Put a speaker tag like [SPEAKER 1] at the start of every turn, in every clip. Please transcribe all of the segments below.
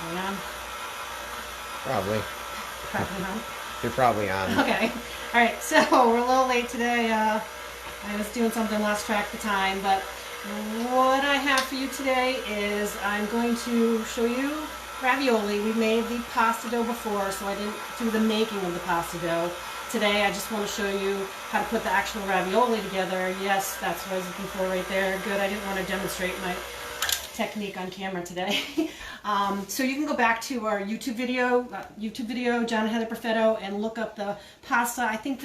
[SPEAKER 1] Are we on?
[SPEAKER 2] Probably.
[SPEAKER 1] Probably on.
[SPEAKER 2] You're probably on.
[SPEAKER 1] Okay. All right. So we're a little late today. I was doing something, lost track of the time, but what I have for you today is I'm going to show you ravioli. We made the pasta dough before, so I didn't do the making of the pasta dough. Today I just want to show you how to put the actual ravioli together. Yes, that's what I was looking for right there. Good. I didn't want to demonstrate my technique on camera today. So you can go back to our YouTube video, John and Heather Perfetto, and look up the pasta. I think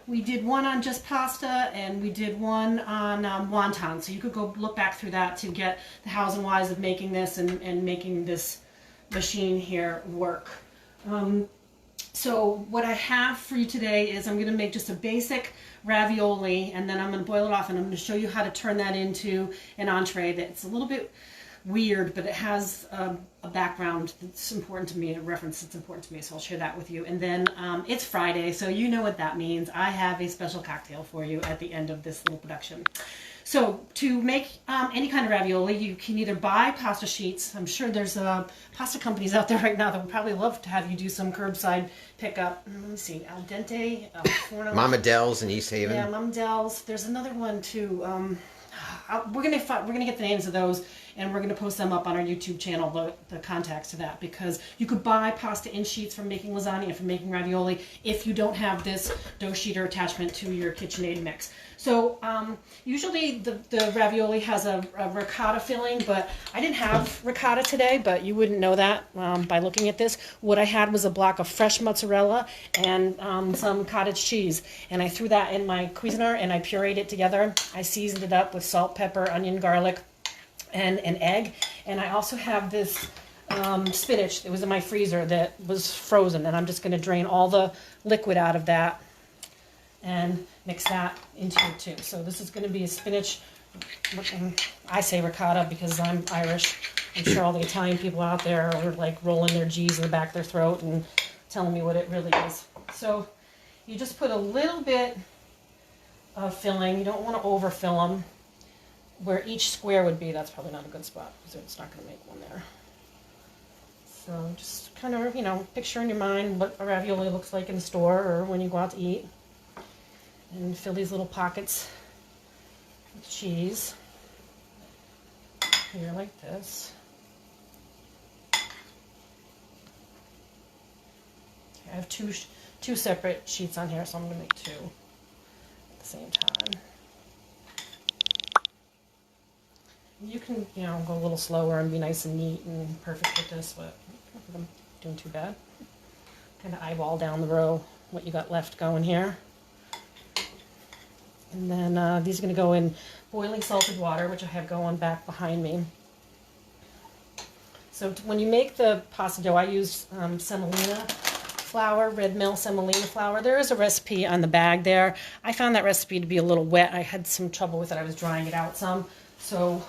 [SPEAKER 1] we did one on just pasta and we did one on wonton. So you could go look back through that to get the hows and whys of making this and making this machine here work. So what I have for you today is I'm going to make just a basic ravioli, and then I'm going to boil it off, and I'm going to show you how to turn that into an entree that's a little bit weird, but it has a background that's important to me, a reference that's important to me, so I'll share that with you. And then it's Friday, so you know what that means. I have a special cocktail for you at the end of this little production. So to make any kind of ravioli, you can either buy pasta sheets. I'm sure there's pasta companies out there right now that would probably love to have you do some curbside pickup. Let me see, Al Dente, Forno.
[SPEAKER 2] Mama Dell's in East Haven.
[SPEAKER 1] Yeah, Mama Dell's. There's another one too. We're gonna get the names of those, and we're gonna post them up on our YouTube channel, the contacts to that, because you could buy pasta in sheets for making lasagna and for making ravioli if you don't have this dough sheeter attachment to your KitchenAid mix. So usually the ravioli has a ricotta filling, but I didn't have ricotta today, but you wouldn't know that by looking at this. What I had was a block of fresh mozzarella and some cottage cheese, and I threw that in my Cuisinart and I pureed it together. I seasoned it up with salt, pepper, onion, garlic, and an egg. And I also have this spinach that was in my freezer that was frozen, and I'm just going to drain all the liquid out of that and mix that into it too. So this is going to be a spinach, I say ricotta because I'm Irish. I'm sure all the Italian people out there are like rolling their G's in the back of their throat and telling me what it really is. So you just put a little bit of filling. You don't want to overfill them. Where each square would be, that's probably not a good spot because it's not going to make one there. So just kind of, you know, picture in your mind what a ravioli looks like in the store or when you go out to eat. And fill these little pockets with cheese. Here like this. Okay, I have two separate sheets on here, so I'm going to make two at the same time. You can, you know, go a little slower and be nice and neat and perfect with this, but I don't think I'm doing too bad. Kind of eyeball down the row what you got left going here. And then these are going to go in boiling salted water, which I have going back behind me. So when you make the pasta dough, I use semolina flour, red mill semolina flour. There is a recipe on the bag there. I found that recipe to be a little wet. I had some trouble with it. I was drying it out some. So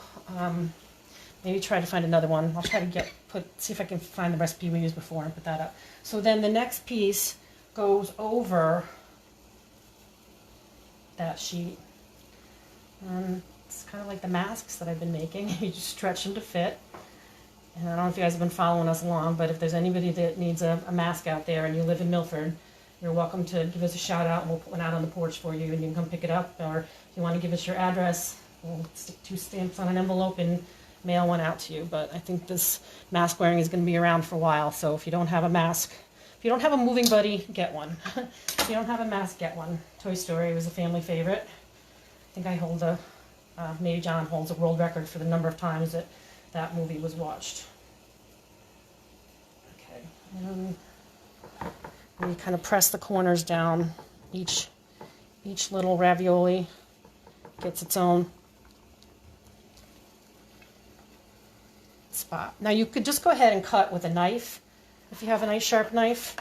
[SPEAKER 1] maybe try to find another one. I'll try to see if I can find the recipe we used before and put that up. So then the next piece goes over that sheet. It's kind of like the masks that I've been making. You just stretch them to fit. And I don't know if you guys have been following us along, but if there's anybody that needs a mask out there and you live in Milford, you're welcome to give us a shout out and we'll put one out on the porch for you and you can come pick it up. Or if you want to give us your address, we'll stick 2 stamps on an envelope and mail one out to you. But I think this mask wearing is going to be around for a while, so if you don't have a mask, if you don't have a moving buddy, get one. If you don't have a mask, get one. Toy Story was a family favorite. I think I hold maybe John holds a world record for the number of times that movie was watched. Okay, and you kind of press the corners down. Each little ravioli gets its own spot. Now you could just go ahead and cut with a knife if you have a nice sharp knife,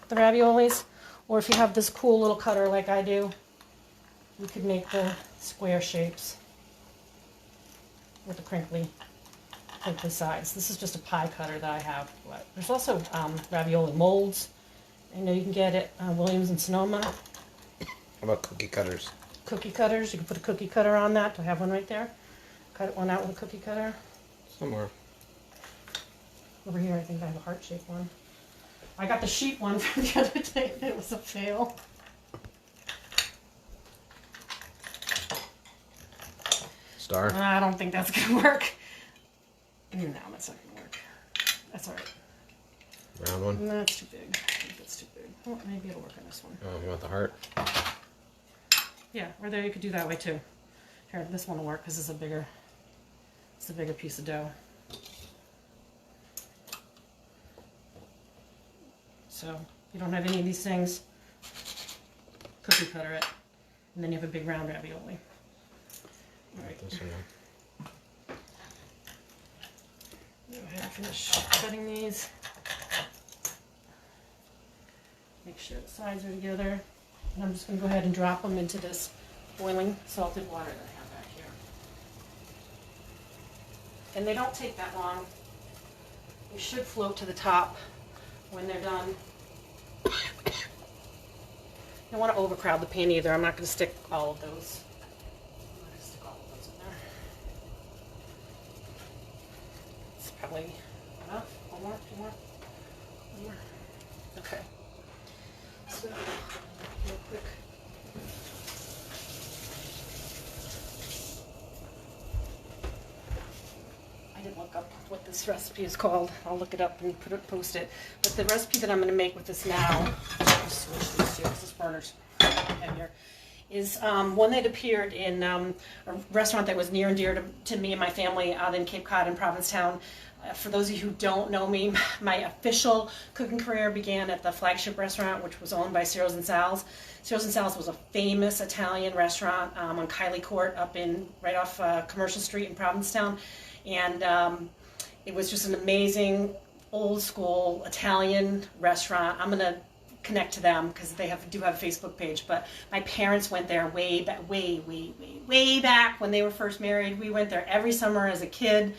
[SPEAKER 1] the raviolis, or if you have this cool little cutter like I do, you could make the square shapes with the crinkly sides. This is just a pie cutter that I have. But there's also ravioli molds. I know you can get it Williams and Sonoma.
[SPEAKER 2] How about cookie cutters?
[SPEAKER 1] Cookie cutters. You can put a cookie cutter on that. Do I have one right there? Cut one out with a cookie cutter.
[SPEAKER 2] Somewhere.
[SPEAKER 1] Over here, I think I have a heart-shaped one. I got the sheep one from the other day. It was a fail.
[SPEAKER 2] Star.
[SPEAKER 1] I don't think that's going to work. No, that's not going to work. That's all right.
[SPEAKER 2] Round one?
[SPEAKER 1] No, that's too big. I think that's too big. Oh, maybe it'll work on this one.
[SPEAKER 2] Oh, you want the heart?
[SPEAKER 1] Yeah, or there you could do that way too. Here, this one will work because it's a bigger piece of dough. So you don't have any of these things, cookie cutter it, and then you have a big round ravioli. All right.
[SPEAKER 2] This one.
[SPEAKER 1] Go ahead and finish cutting these. Make sure the sides are together. And I'm just going to go ahead and drop them into this boiling salted water that I have back here. And they don't take that long. They should float to the top when they're done. You don't want to overcrowd the pan either. I'm not going to stick all of those. I'm not going to stick all of those in there. It's probably enough. One more, two more, one more. Okay. So, real quick. I didn't look up what this recipe is called. I'll look it up and post it. But the recipe that I'm going to make with this now, I'll switch these two because this burner's heavier, is one that appeared in a restaurant that was near and dear to me and my family out in Cape Cod in Provincetown. For those of you who don't know me, my official cooking career began at the flagship restaurant, which was owned by Ciro's and Sal's. Ciro's and Sal's was a famous Italian restaurant on Kiley Court up in right off Commercial Street in Provincetown. And it was just an amazing old school Italian restaurant. I'm going to connect to them because they do have a Facebook page, but my parents went there way back when they were first married. We went there every summer as a kid.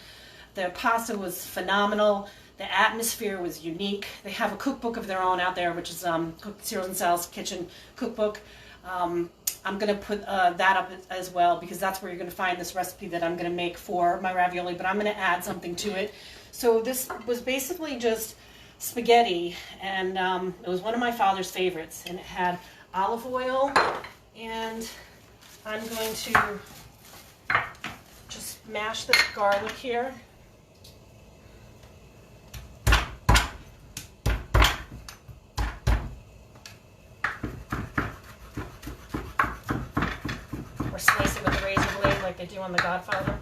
[SPEAKER 1] The pasta was phenomenal. The atmosphere was unique. They have a cookbook of their own out there, which is Ciro's and Sal's Kitchen Cookbook. I'm going to put that up as well because that's where you're going to find this recipe that I'm going to make for my ravioli, but I'm going to add something to it. So this was basically just spaghetti, and it was one of my father's favorites, and it had olive oil, and I'm going to just mash this garlic here. Or slice it with a razor blade like they do on The Godfather.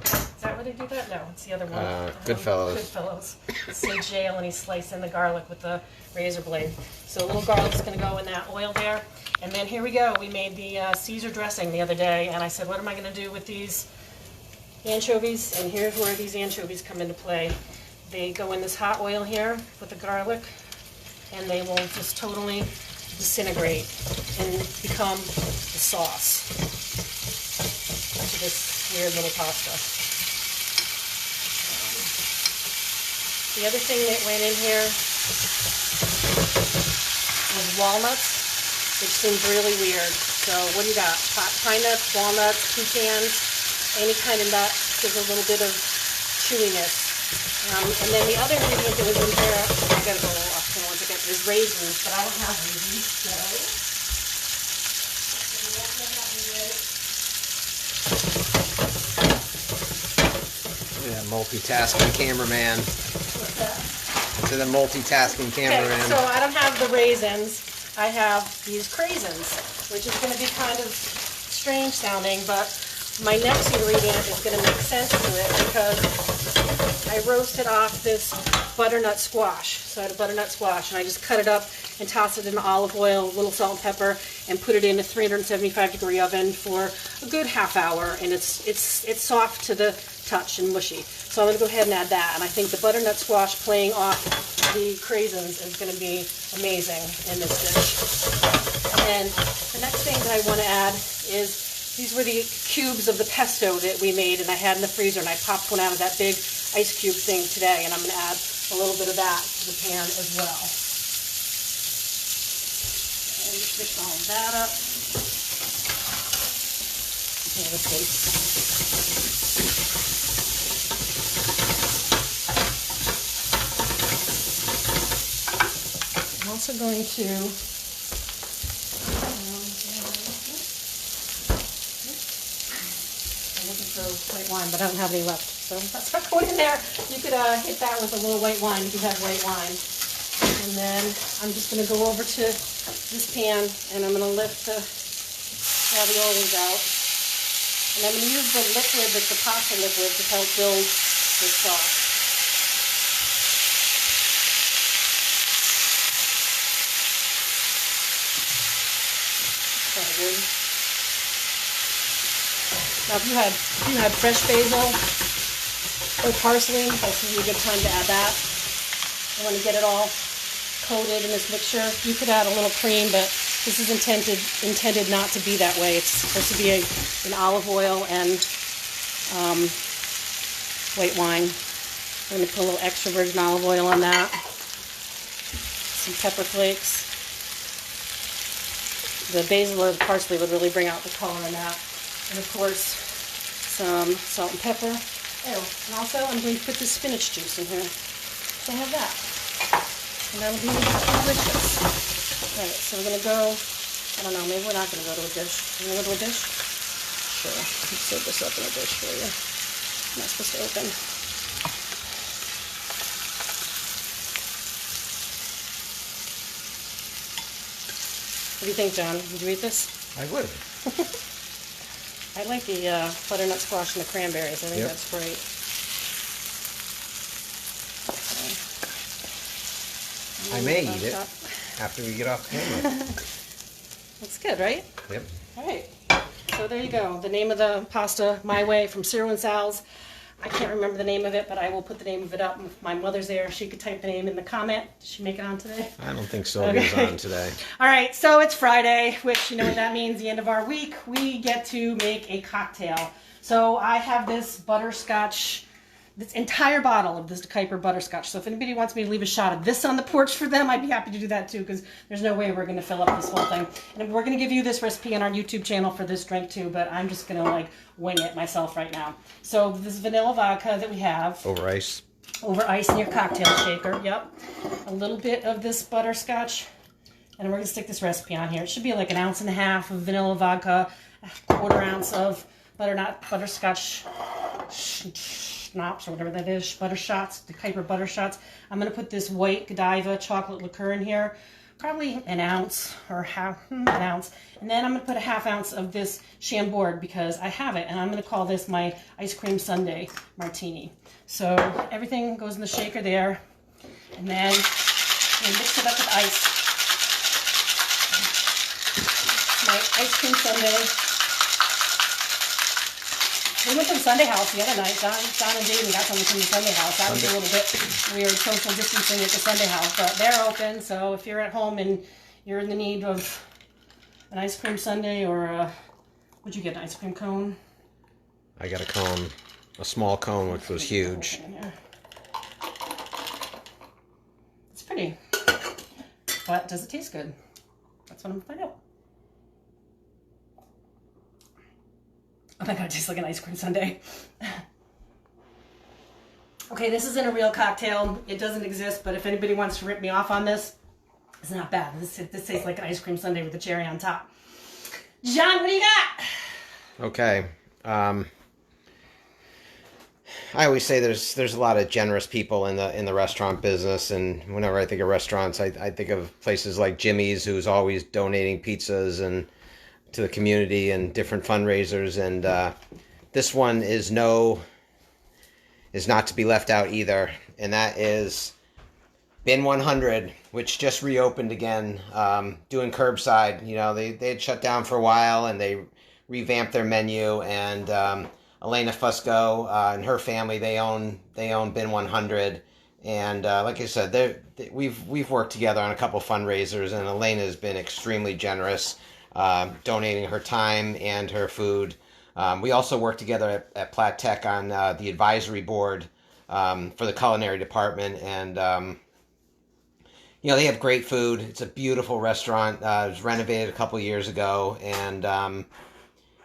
[SPEAKER 1] Is that where they do that? No, it's the other one.
[SPEAKER 2] Goodfellas.
[SPEAKER 1] Goodfellas. It's in jail and he's slicing the garlic with the razor blade. So a little garlic's going to go in that oil there. And then here we go. We made the Caesar dressing the other day, and I said, what am I going to do with these anchovies? And here's where these anchovies come into play. They go in this hot oil here with the garlic, and they will just totally disintegrate and become the sauce to this weird little pasta. The other thing that went in here was walnuts, which seems really weird. So what do you got? Pine nuts, walnuts, pecans, any kind of nut gives a little bit of chewiness. And then the other ingredient that was in here, I gotta go off here once again, is raisins, but I don't have raisins, so.
[SPEAKER 2] Yeah, multitasking cameraman.
[SPEAKER 1] What's that?
[SPEAKER 2] To the multitasking cameraman.
[SPEAKER 1] Okay, so I don't have the raisins. I have these craisins, which is going to be kind of strange sounding, but my next ingredient is going to make sense to it because I roasted off this butternut squash. So I had a butternut squash, and I just cut it up and tossed it in olive oil, a little salt and pepper, and put it in a 375-degree oven for a good half hour, and it's soft to the touch and mushy. So I'm going to go ahead and add that, and I think the butternut squash playing off the craisins is going to be amazing in this dish. And the next thing that I want to add is these were the cubes of the pesto that we made and I had in the freezer, and I popped one out of that big ice cube thing today, and I'm going to add a little bit of that to the pan as well. And mix all of that up. Yeah, this one's also going to I'm looking for white wine, but I don't have any left, so that's not going in there. You could hit that with a little white wine if you have white wine. And then I'm just going to go over to this pan, and I'm going to lift the raviolis out. And I'm going to use the liquid, that's the pasta liquid, to help build the sauce. Kind of good. Now, if you had fresh basil or parsley, that's a really good time to add that. I want to get it all coated in this mixture. You could add a little cream, but this is intended not to be that way. It's supposed to be an olive oil and white wine. I'm going to put a little extra virgin olive oil on that. Some pepper flakes. The basil or the parsley would really bring out the color in that. And of course, some salt and pepper. Oh, and also I'm going to put the spinach juice in here. So I have that. And that'll be delicious. Alright, so we're going to go, I don't know, maybe we're not going to go to a dish. Are we going to go to a dish? Sure. Let's set this up in a dish for you. I'm not supposed to open. What do you think, John? Would you eat this?
[SPEAKER 2] I would.
[SPEAKER 1] I like the butternut squash and the cranberries. I think that's great.
[SPEAKER 2] I may eat it after we get off camera.
[SPEAKER 1] Looks good, right?
[SPEAKER 2] Yep.
[SPEAKER 1] All right. So there you go. The name of the pasta, My Way, from Ciro and Sal's. I can't remember the name of it, but I will put the name of it up. If my mother's there, she could type the name in the comment. Did she make it on today?
[SPEAKER 2] I don't think Sylvia's on today.
[SPEAKER 1] All right, so it's Friday, which you know what that means, the end of our week. We get to make a cocktail. So I have this butterscotch, this entire bottle of this Kuiper butterscotch. So if anybody wants me to leave a shot of this on the porch for them, I'd be happy to do that too, because there's no way we're going to fill up this whole thing. And we're going to give you this recipe on our YouTube channel for this drink too, but I'm just going to like wing it myself right now. So this vanilla vodka that we have.
[SPEAKER 2] Over ice.
[SPEAKER 1] Over ice in your cocktail shaker, yep. A little bit of this butterscotch, and we're going to stick this recipe on here. It should be like 1.5 ounces of vanilla vodka, 1/4 ounce of butterscotch schnapps or whatever that is, Buttershots, the Kuiper Buttershots. I'm going to put this White Godiva chocolate liqueur in here, probably 1 ounce or half an ounce. And then I'm going to put 1/2 ounce of this Chambord because I have it, and I'm going to call this my ice cream sundae martini. So everything goes in the shaker there, and then we mix it up with ice. My ice cream sundae. We went to the Sundae house the other night. John and Jaden got something from the Sundae house. That was a little bit weird, social distancing at the Sundae house, but they're open. So if you're at home and you're in the need of an ice cream sundae or would you get an ice cream cone?
[SPEAKER 2] I got a cone, a small cone, which was huge.
[SPEAKER 1] It's pretty, but does it taste good? That's what I'm gonna find out. Oh my god, it tastes like an ice cream sundae. Okay, this isn't a real cocktail. It doesn't exist, but if anybody wants to rip me off on this, it's not bad. This tastes like an ice cream sundae with a cherry on top. John, what do you got?
[SPEAKER 2] Okay. I always say there's a lot of generous people in the restaurant business, and whenever I think of restaurants, I think of places like Jimmy's, who's always donating pizzas and to the community and different fundraisers, and this one is not to be left out either, and that is Bin 100, which just reopened again, doing curbside. You know, they had shut down for a while, and they revamped their menu, and Elena Fusco and her family, they own Bin 100, and like I said, we've worked together on a couple fundraisers, and Elena has been extremely generous, donating her time and her food. We also work together at Platt Tech on the advisory board for the culinary department, and you know, they have great food. It's a beautiful restaurant. It was renovated a couple years ago, and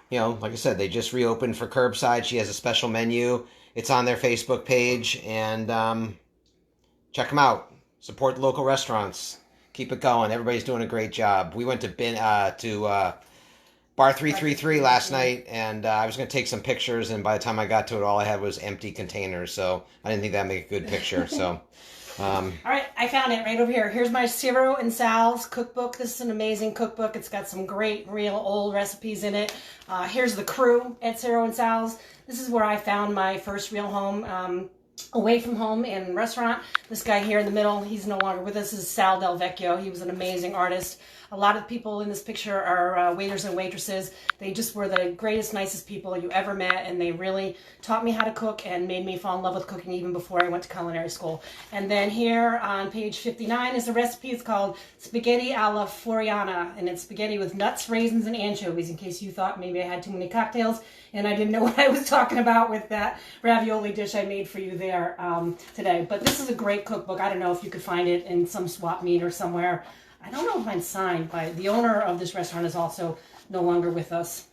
[SPEAKER 2] you know, like I said, they just reopened for curbside. She has a special menu. It's on their Facebook page, and check them out. Support the local restaurants. Keep it going. Everybody's doing a great job. We went to Bar 333 last night, and I was going to take some pictures, and by the time I got to it, all I had was empty containers, so I didn't think that'd make a good picture. So,
[SPEAKER 1] all right, I found it right over here. Here's my Ciro and Sal's cookbook. This is an amazing cookbook. It's got some great, real old recipes in it. Here's the crew at Ciro and Sal's. This is where I found my first real home. Away from home and restaurant. This guy here in the middle, he's no longer with us, this is Sal Del Vecchio. He was an amazing artist. A lot of people in this picture are waiters and waitresses. They just were the greatest, nicest people you ever met, and they really taught me how to cook and made me fall in love with cooking even before I went to culinary school. And then here on page 59 is the recipe. It's called Spaghetti alla Foriana, and it's spaghetti with nuts, raisins, and anchovies, in case you thought maybe I had too many cocktails and I didn't know what I was talking about with that ravioli dish I made for you there today. But this is a great cookbook. I don't know if you could find it in some swap meet or somewhere. I don't know if mine's signed by the owner of this restaurant is also no longer with us.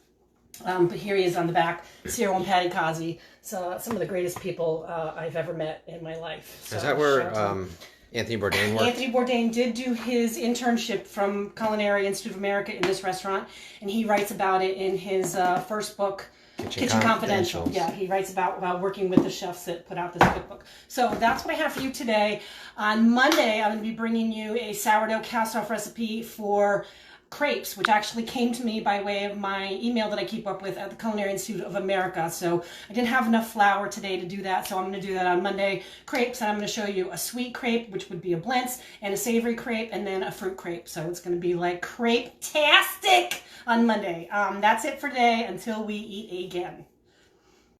[SPEAKER 1] But here he is on the back, Ciro and Patty Kazi. So some of the greatest people I've ever met in my life. So,
[SPEAKER 2] is that where Anthony Bourdain worked?
[SPEAKER 1] Anthony Bourdain did do his internship from Culinary Institute of America in this restaurant, and he writes about it in his first book, Kitchen Confidential. Yeah, he writes about working with the chefs that put out this cookbook. So that's what I have for you today. On Monday, I'm going to be bringing you a sourdough cast-off recipe for crepes, which actually came to me by way of my email that I keep up with at the Culinary Institute of America. So I didn't have enough flour today to do that, so I'm going to do that on Monday. Crepes, and I'm going to show you a sweet crepe, which would be a blintz, and a savory crepe, and then a fruit crepe. So it's going to be like crepe-tastic on Monday. That's it for today until we eat again.